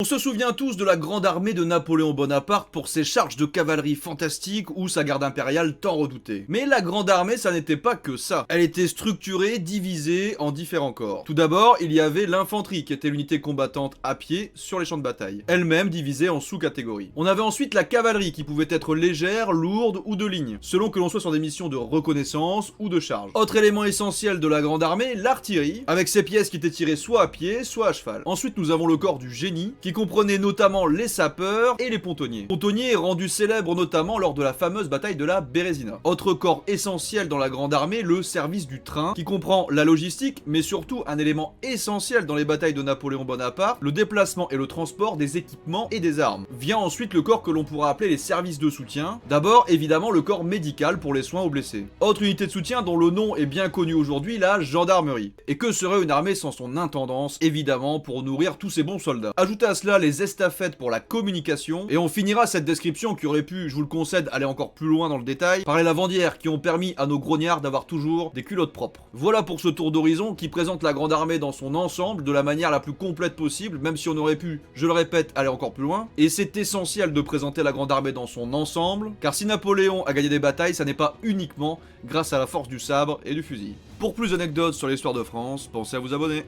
On se souvient tous de la grande armée de Napoléon Bonaparte pour ses charges de cavalerie fantastiques ou sa garde impériale tant redoutée. Mais la grande armée, ça n'était pas que ça. Elle était structurée, divisée en différents corps. Tout d'abord, il y avait l'infanterie, qui était l'unité combattante à pied sur les champs de bataille, elle-même divisée en sous-catégories. On avait ensuite la cavalerie, qui pouvait être légère, lourde ou de ligne, selon que l'on soit sur des missions de reconnaissance ou de charge. Autre élément essentiel de la grande armée, l'artillerie, avec ses pièces qui étaient tirées soit à pied, soit à cheval. Ensuite, nous avons le corps du génie, qui comprenait notamment les sapeurs et les pontonniers. Pontonnier est rendu célèbre notamment lors de la fameuse bataille de la Bérésina. Autre corps essentiel dans la grande armée, le service du train, qui comprend la logistique, mais surtout un élément essentiel dans les batailles de Napoléon Bonaparte, le déplacement et le transport des équipements et des armes. Vient ensuite le corps que l'on pourra appeler les services de soutien. D'abord, évidemment, le corps médical pour les soins aux blessés. Autre unité de soutien dont le nom est bien connu aujourd'hui, la gendarmerie. Et que serait une armée sans son intendance, évidemment, pour nourrir tous ces bons soldats. Ajoutez à cela les estafettes pour la communication, et on finira cette description qui aurait pu, je vous le concède, aller encore plus loin dans le détail, par les lavandières qui ont permis à nos grognards d'avoir toujours des culottes propres. Voilà pour ce tour d'horizon qui présente la grande armée dans son ensemble de la manière la plus complète possible, même si on aurait pu, je le répète, aller encore plus loin. Et c'est essentiel de présenter la grande armée dans son ensemble, car si Napoléon a gagné des batailles, ça n'est pas uniquement grâce à la force du sabre et du fusil. Pour plus d'anecdotes sur l'histoire de France, pensez à vous abonner.